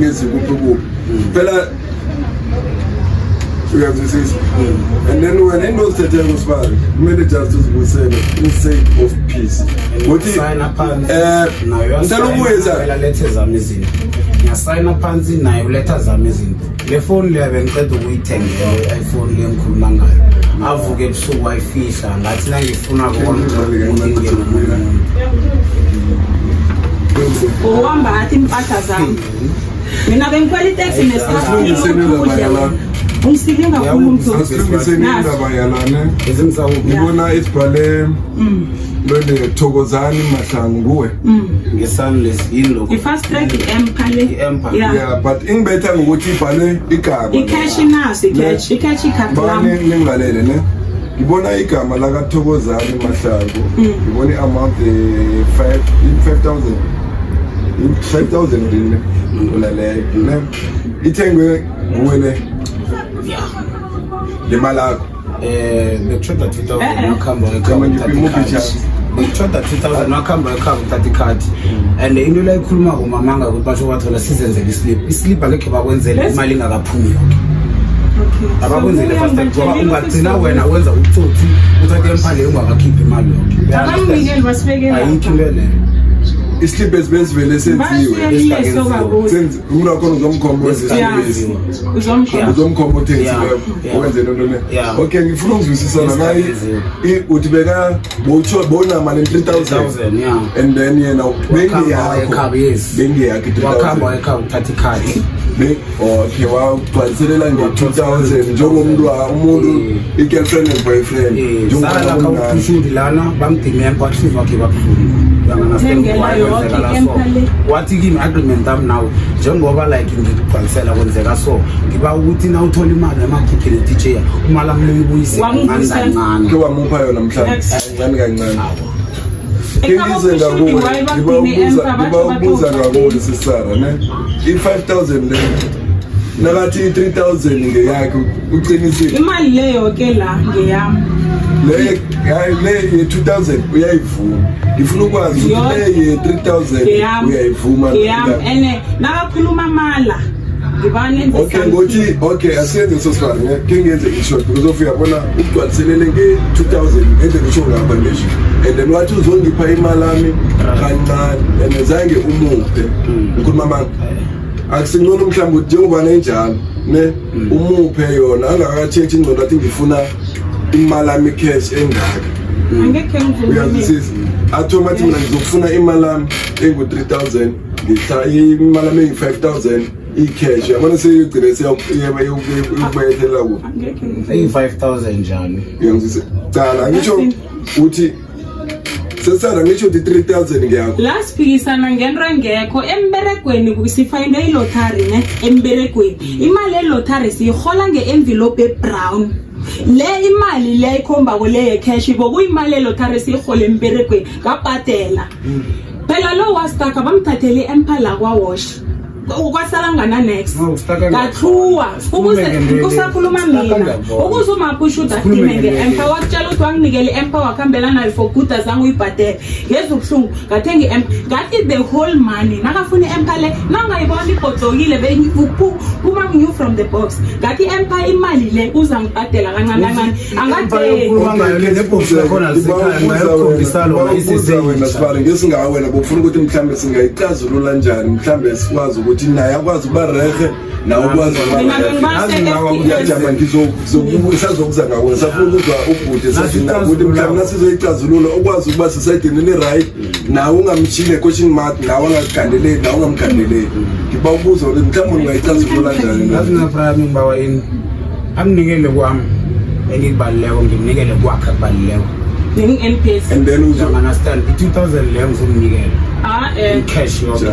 ngezikuphi phela uyazwisisa. And then when into sithethe kusibali kumele just uzibusele in sake of peace ukuthi ngicela ukuyeza lethe zami izinto ngiyasayina phansi nayo letha zami izinto le phone le bengicela ukuyithengela iPhone le ngikhuluma ngayo avuke ebusuku wayifihla ngathi la ngifuna ukubona ukuthi uhamba athi impatha zami mina bengikhwela itaxi nesikhathi umsilinga kakhulu umuntu bayalana ngibona isibhale lole Thokozani Mahlangu nguwe ngesunless yilo i-fast track i-empire yeah but ingibetha ngokuthi ibhale igama i-cash naso i-cash ikhatlami ningalele ne ngibona igama la kaThokozani Mahlangu ngibona i-amount 5,000 ngine ulaleyo ne ithengwe nguwe le le malako bechoda 2000 nakhamba bechoda 2000 nakhamba ekhaya uthatha ikhathi and into la ikhuluma ngomamanga ukuthi basho bathola sizenzele islip akekho bakwenzele imali ingakaphumi yonke abakwenzele fast ngoba ungagcina wena wenza ubutsotsi uthathe emphale ungakakhiphi imali yonke abamnikeli basibekela ayikhimbele islip esibenzivele senziwe umra khona uzomkhombo uthengisileko wenze into le okay ngifuna ukuzwisisana naye uthi beka bona mali 3,000 and then yena bengiyakho wakhamba ekhaya uthatha ikhadi okay wagcwaliselela nge-2,000 njengomuntu i-girlfriend and boyfriend njengokaushudi lana bamdime empathizi wakhe wathi kimi agreement am now njengoba like ngigcwalisela kwenzeka so ngiba ukuthi na uthola imali emakhiphile teacher umali ami uyibuyise kancane ke wamupha yona mhlawumbe kancane ngibabuza kakhulu sisara ne i-5,000 le nakathi i-3,000 ngeyakhe uqinisile imali leyo ke la ngeyami le ye-2,000 uyayivuma ngifuna ukwazi ukuthi le ye-3,000 uyayivuma ene nakakhuluma mala okay ngothi okay asiyenze sosifana ke ngenze i-short because of uyabona ukugcwaliselele nge-2,000 enze ngisho ngapha ngisho and then wathi uzongipha imali ami kancane and zange umuphe ngikhuluma manje akusingcono mhlawumbe ukuthi njengoba nenjalo ne umuphe yona angakatshentshi ingcondo athi ngifuna imali ami cash engaka uyazwisisa athoma athi mina ngizofuna imali ami engu-3,000 ngihla imali ami engu-5,000 i-cash yabona seyigcine seyukubayethela ku eyi-5,000 njani uyangizwisisa cala ngisho uthi sesana ngisho uthi 3,000 ngiyakho la siphikisana ngento engekho emberegweni sifayinde ilotari ne emberegweni imali elotari siyihola nge-envelope ebrown le imali le ikhombako le ye-cash bokuyimali elotari siyihole emberegweni ngabhadela phela lo wastaka bamthathele empala kwawash ukwasalangana next kathuwa ukuze usakhuluma mina ukuze umaphusha udadime nge-empa wakutshela ukuthi wanginikele i-empa wakhambela nayo for good azange uyibhadele ngezubuhlungu ngathenga i-empa ngathi the whole money nakafuna i-empa le nangayibona ibhodlokile phuma new from the box ngathi i-empa imali le uzangibhadela kancane kancane angathi ngesingawena bofuna ukuthi mhlawumbe singayicazulula njani mhlawumbe sikwazi ukuthi naye akwazi ukuba rehe nawe ukwazi uyajama ngizokuza ngawe safuna ukuzwa ubhude sathi mhlawumbe nasizoyicazulula ukwazi ukuba sisayidini le-right nawe ungamshile question mark nawe angagandeleli nawe ungamgandeleli ngiba ubuza ukuthi mhlawumbe ungayicazulula njani azinaframi ngibawa ini amnikele kwami engikubaluleko ngimnikele kwakhe akubaluleko and then understand i-2,000 leyo ngizomnikela cash yonke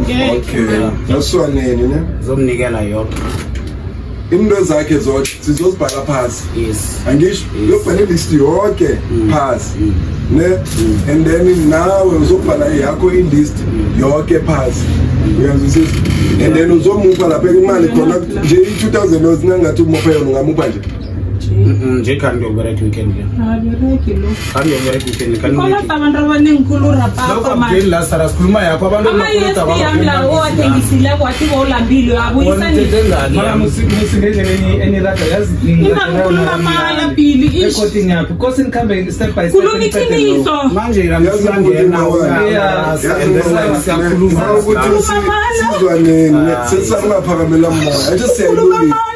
okay naswaneni ne zomnikela yonke into zakhe zonke sizozibhala phasi yes angisho yobhala list yonke phasi ne and then nawe uzobhala yakho i-list yonke phasi uyazwisisa and then uzomupha lapha imali khona nje i-2,000 ozinangathi umupha yona ungamupha nje nje kanti uyobereka weekend le abereki lo kanti uyobereka weekend kanti khona abantu abanengikhulu rapapa manje la sara sikhuluma yakho abantu ama-USP yami lawo owathengisile kwathi bowulambile uyabuyisa ingakhuluma amala bili recording yakho kosi nikhambe step by step khuluma iqiniso manje yangena siyakhuluma sizwaneni sesisangaphakamela moya athi siyayilungisa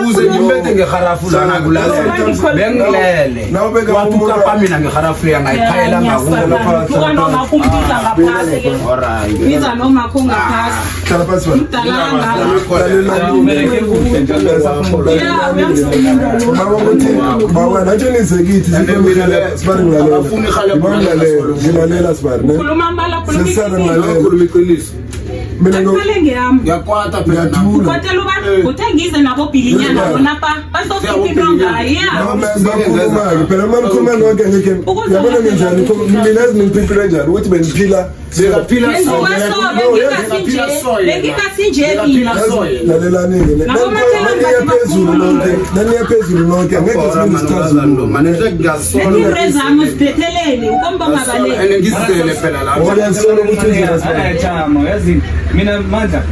ukuze ngimbethe ngeharafu lana kulala bengilele wathi ukapa mina ngeharafu yangayiphayela ngakuka noma kumbiza ngaphasi biza noma kungaphasi bawanatshonizekithi ngilalela mina Akale ngiyami. Yakwata phela. Ukhotela ubani? Uthengize nabo bhilinyana bona pa basofika into ngayo. Bakhuluma phela mamkhuluma nonke ngeke yabona njani mina ezinimphilo kanjani ukuthi beniphila sikaphila lalelani-ke naniya phezulu nonke angeke sibenisitazulu manezamo siphetheleni ngizizele phela lapho yazi mina mandla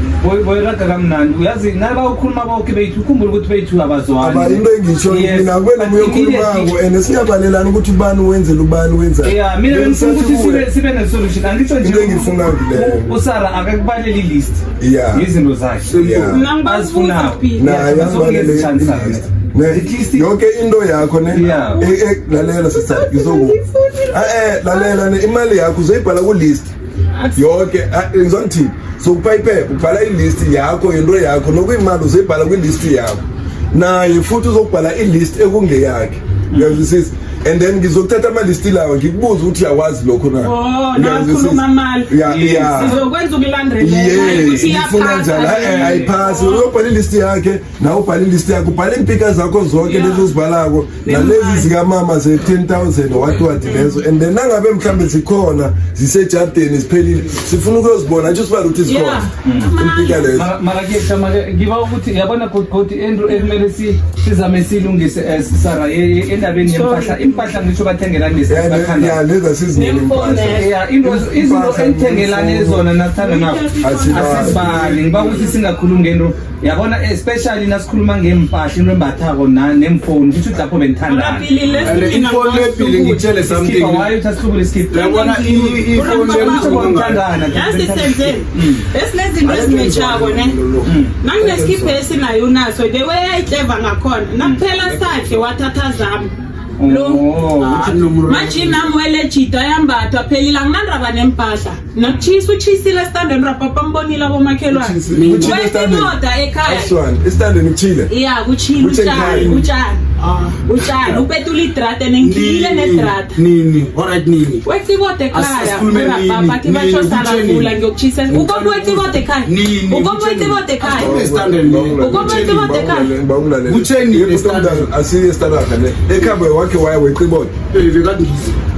boyiraga kamnandi uyazi naba ukhuluma bonke bethu ukhumbula ukuthi bethu abazwani into engitsho mina kwena moya okhulumako and singabalelani ukuthi ubani wenzela ubani wenza yeah mina bengifuna ukuthi sibe ne-solution angitsho nje into engifuna kuleyo usara akakubaleli list yeah izinto zakhe azifunayo yonke into yakho lalela sisithathu ngizokuba lalela imali yakho uzoyibhala ku-list yonke ngizongithini sokupa iphepha ubhala ilist yakho into yakho nokuyimali uzoyibhala kwilist yakho naye futhi uzokubhala ilist ekungeyakhe uyazwisisa and then ngizokuthatha amalisti lawo ngikubuza ukuthi uyawazi lokho na nakhuluma mali sizokwenza ukulandrelela ukuthi iyafuna njalo ayiphasi uyobhala ilist yakhe nawe ubhala ilist yakho ubhala impika zakho zonke lezi uzibalako nalezi zikamama ze-10,000 what lezo and then nangabe mhlambe zikhona zisejardeni ziphelile sifuna ukuyozibona atsho sibala ukuthi zikhona impika lezo ngiba ukuthi yabona godi endlu ekumele sizame siyilungise Sara endabeni yempahla impahla ngisho bathengelani ya leza sizinene izinto enthengelane zona nathanda nabo asizibali ngiba ukuthi singakhulumi ngento yabona especially nasikhuluma ngempahla into embathako nemfoni kusho lapho benithandana ifoni lepili ngitshele something why uthasihlubule skip yabona ifoni lemthandana yasisenze esinezinto ezimechako ne nangineskipho esinayo unaso the way ayicleva ngakhona nakuphela sakhe wathatha zami lo manje namwele jita yambathwa phelile anginandaba nempahla nokuchisa uchisile standard rapapa mbonile abomakhelwane wetimoda ekhaya istandeni kuchile ya kuchile utshani upetula idrate nengilile nedrate nini alright nini wetimoda ekhaya rapapa ke batsho salavula ngiyokuchisa ukobe wetimoda ekhaya ukobe wetimoda ekhaya ukobe wetimoda ekhaya kucheni standard asiye standard ne ekhambe wakhe waya wecibona bekade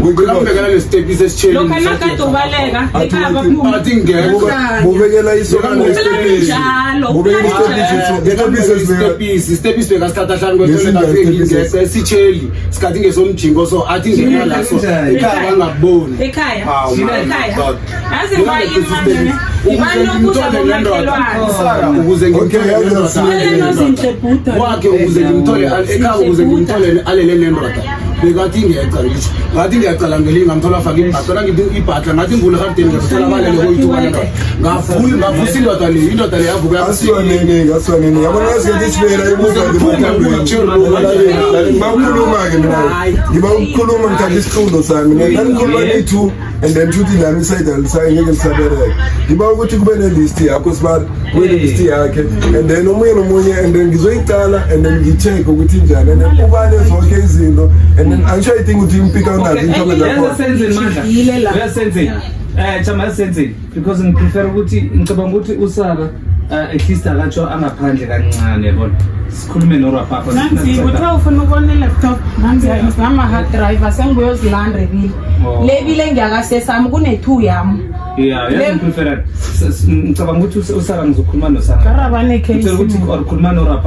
ngibekela le step isesitsheli lokho nakade ubaleka ekhaya athi ngekho bubekela isona step isibeka sithatha hlanu kwethola sitsheli sikhathi ngesomjingo so athi ngena la so ekhaya bangaboni ekhaya yazi bayimanje ukuze ngimthole wakhe ukuze ngimthole ekhaya ukuze ngimthole alele nendoda bekathi ngiyaca ngithi ngathi ngiyacala ngelinga ngamthola faka ibhatla ngithi ibhatla ngathi ngivule hardeni ngiyathola balele koyithuba nendoda ngavusa indoda le yavuka asiyonene yabona ngathi sivela bakhuluma-ke mina ngiba ukukhuluma ngithatha isifundo sami nanikhuluma ne-2 and then futhi nami isayidalisayo ngeke lisabereka ngiba ukuthi kube ne-list yakho sibala kube ne-list yakhe and then omunye nomunye and then ngizoyicala and then ngi-check ukuthi njani and then ubale zonke izinto and then angisho I think ukuthi impika unazo inhlobo zakho chama yasenzeni because ngiprefer ukuthi ngicabanga ukuthi usaba at least akatsho angaphandle kancane yabona sikhulume norapapa nanzi uthe ufuna ukubona laptop nanzi ngama hard drive sengiyozilandre bile lebile ngiyakasesami kune 2 yami Yeah, yaziprefera ngicabanga ukuthi usara ngizokhuluma nosara Karabane case ukuthi or khuluma norapa